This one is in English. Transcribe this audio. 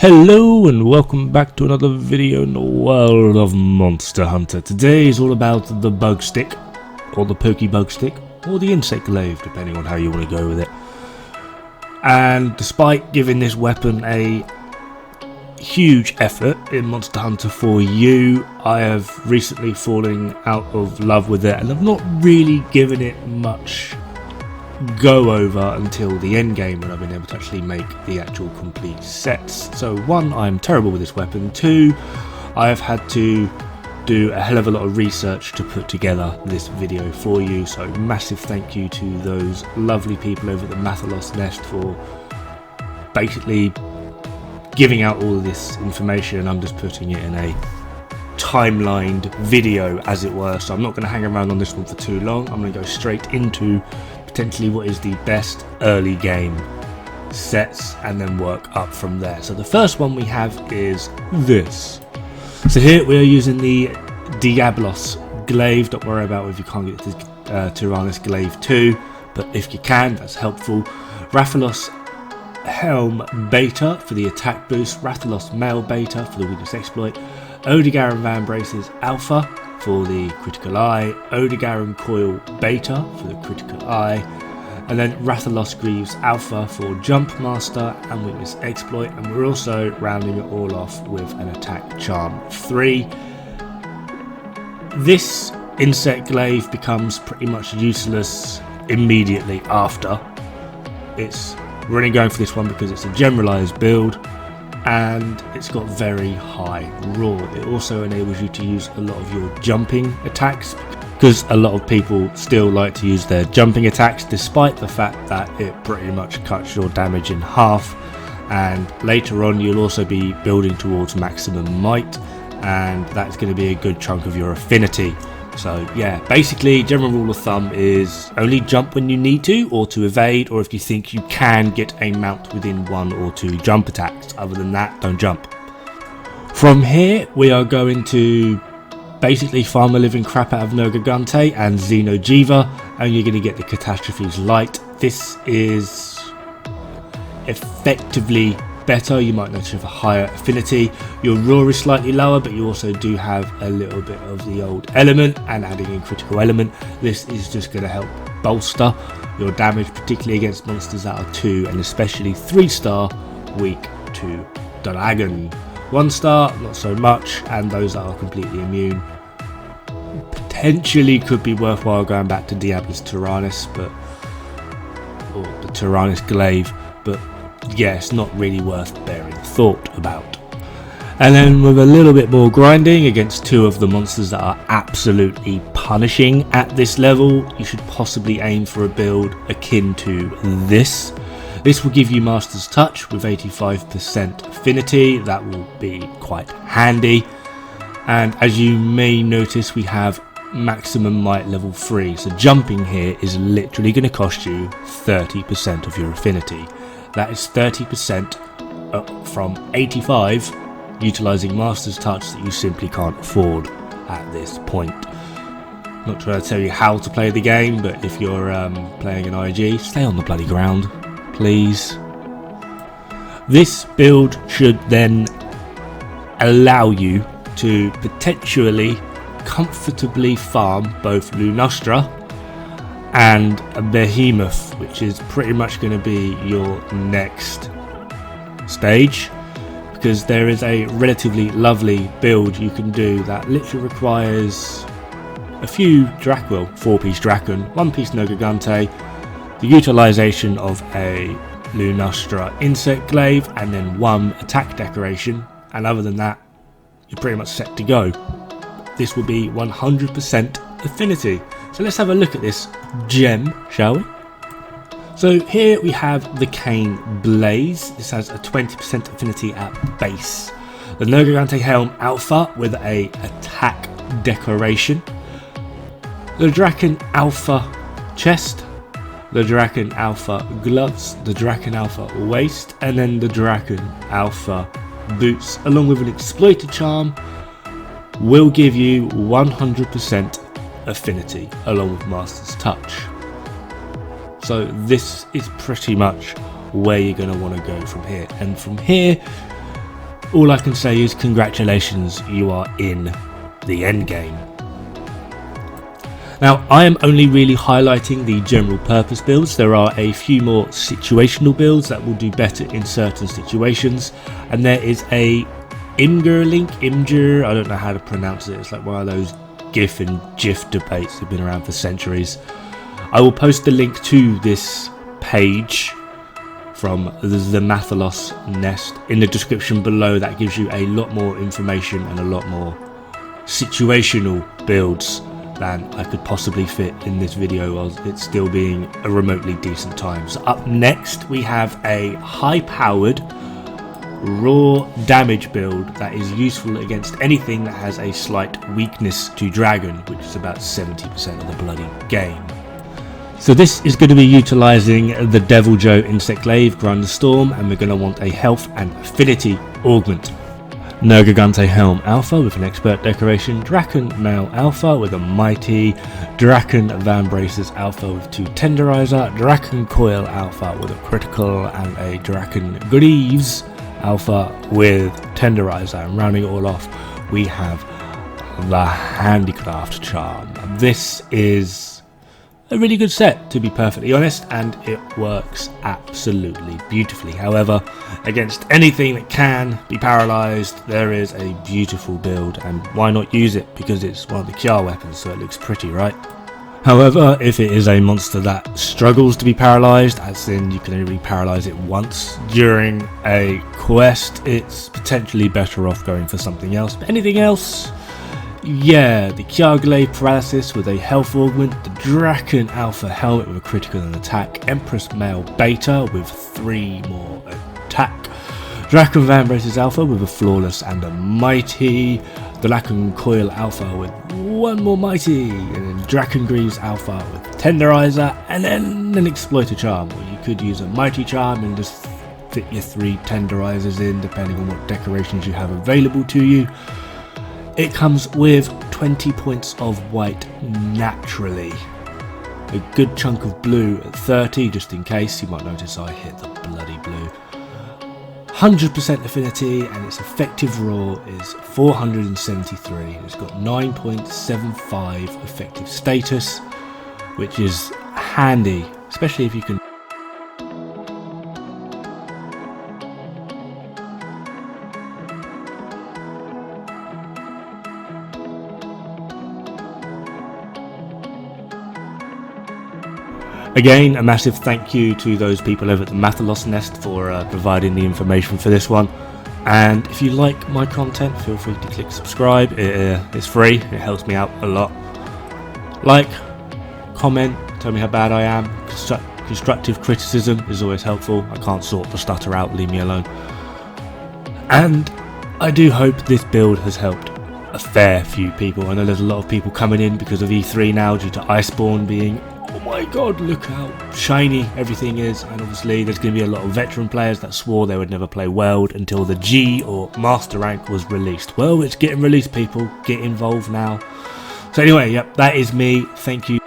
Hello and welcome back to another video in the world of Monster Hunter. Today is all about the bug stick, or the pokey bug stick, or the insect glaive, depending on how you want to go with it. And despite giving this weapon a huge effort in Monster Hunter 4U, I have recently fallen out of love with it and I've not really given it much go over until the end game when I've been able to actually make the actual complete sets. So one, I'm terrible with this weapon. Two, I have had to do a hell of a lot of research to put together this video for you, so massive thank you to those lovely people over at the Mathalos Nest for basically giving out all of this information. I'm just putting it in a timelined video, as it were, so I'm not going to hang around on this one for too long. I'm going to go straight into potentially what is the best early game sets and then work up from there. So the first one we have is this. So here we are using the Mathalos Glaive. Don't worry about if you can't get the Mathalos Glaive 2, but if you can, that's helpful. Mathalos Helm Beta for the attack boost, Mathalos Mail Beta for the weakness exploit, Odegaran Van Braces Alpha for the critical eye, Odegaran Coil Beta for the critical eye, and then Mathalos Greaves Alpha for Jump Master and Weakness Exploit, and we're also rounding it all off with an Attack Charm 3. This Insect Glaive becomes pretty much useless immediately after. We're only going for this one because it's a generalised build and it's got very high raw. It also enables you to use a lot of your jumping attacks, because a lot of people still like to use their jumping attacks despite the fact that it pretty much cuts your damage in half. And later on you'll also be building towards maximum might, and that's going to be a good chunk of your affinity. So yeah, basically general rule of thumb is only jump when you need to, or to evade, or if you think you can get a mount within 1 or 2 jump attacks. Other than that, don't jump. From here we are going to basically farm the living crap out of Nergigante and Xenojiva, and you're going to get the Catastrophes Light. This is effectively better. You might notice you have a higher affinity. Your raw is slightly lower, but you also do have a little bit of the old element, and adding in critical element, this is just going to help bolster your damage, particularly against monsters that are 2 and especially 3-star weak to dragon. 1-star not so much, and those that are completely immune potentially could be worthwhile going back to Diablo's Tyrannus, or the Tyrannus Glaive, but yeah, it's not really worth bearing thought about. And then with a little bit more grinding against 2 of the monsters that are absolutely punishing at this level, you should possibly aim for a build akin to this. This will give you Master's Touch with 85% affinity. That will be quite handy. And as you may notice, we have maximum might level 3, so jumping here is literally going to cost you 30% of your affinity. That is 30% up from 85, utilising Master's Touch that you simply can't afford at this point. Not trying to tell you how to play the game, but if you're playing an IG, stay on the bloody ground, please. This build should then allow you to potentially comfortably farm both Lunastra and a Behemoth, which is pretty much going to be your next stage, because there is a relatively lovely build you can do that literally requires a few 4-piece Draken, 1-piece Nergigante, the utilisation of a Lunastra Insect Glaive, and then 1 attack decoration, and other than that you're pretty much set to go. This will be 100% affinity. So let's have a look at this gem, shall we? So here we have the Cane Blaze. This has a 20% affinity at base. The Nergigante Helm Alpha with a attack decoration. The Draken Alpha Chest. The Draken Alpha Gloves. The Draken Alpha Waist. And then the Draken Alpha Boots, along with an Exploited Charm, will give you 100% affinity along with Master's Touch. So this is pretty much where you're going to want to go from here, and from here all I can say is congratulations, you are in the end game. Now, I am only really highlighting the general purpose builds. There are a few more situational builds that will do better in certain situations, and there is a Imgur, I don't know how to pronounce it, it's like one of those GIF and GIF debates that have been around for centuries. I will post the link to this page from the Mathalos Nest in the description below. That gives you a lot more information and a lot more situational builds than I could possibly fit in this video while it's still being a remotely decent time. So up next we have a high powered raw damage build that is useful against anything that has a slight weakness to dragon, which is about 70% of the bloody game. So this is going to be utilising the Devil Joe Insect Glaive, Grind the Storm, and we're going to want a health and affinity augment. Nergigante Helm Alpha with an expert decoration, Draken Male Alpha with a mighty, Draken Van Braces Alpha with 2 tenderizer, Draken Coil Alpha with a critical, and a Draken Glaive Alpha with tenderizer. And rounding it all off, we have the Handicraft Charm. This is a really good set, to be perfectly honest, and it works absolutely beautifully. However, against anything that can be paralysed, there is a beautiful build, and why not use it? Because it's one of the Kjar weapons, so it looks pretty, right? However, if it is a monster that struggles to be paralysed, as in you can only paralyse it once during a quest, it's potentially better off going for something else. But anything else? Yeah, the Kjar Glaive Paralysis with a health augment, the Draken Alpha Helmet with a critical and attack, Empress Male Beta with 3 more attack, Draken Van Braces Alpha with a flawless and a mighty, Draken Coil Alpha with 1 more mighty, and then Draken Greaves Alpha with tenderizer, and then an Exploiter Charm, or you could use a mighty charm and just fit your 3 tenderizers in depending on what decorations you have available to you. It comes with 20 points of white naturally, a good chunk of blue at 30 just in case. You might notice I hit the bloody blue. 100% affinity, and its effective raw is 473. It's got 9.75 effective status, which is handy, especially if you can. Again, a massive thank you to those people over at the Mathalos Nest for providing the information for this one. And if you like my content, feel free to click subscribe. It's free, it helps me out a lot. Like, comment, tell me how bad I am. Constructive criticism is always helpful. I can't sort the stutter out, leave me alone. And I do hope this build has helped a fair few people. I know there's a lot of people coming in because of E3 now due to Iceborne being, oh my god, look how shiny everything is. And obviously there's going to be a lot of veteran players that swore they would never play World until the G or Master rank was released. Well, it's getting released, people. Get involved now. So anyway, yep, that is me. Thank you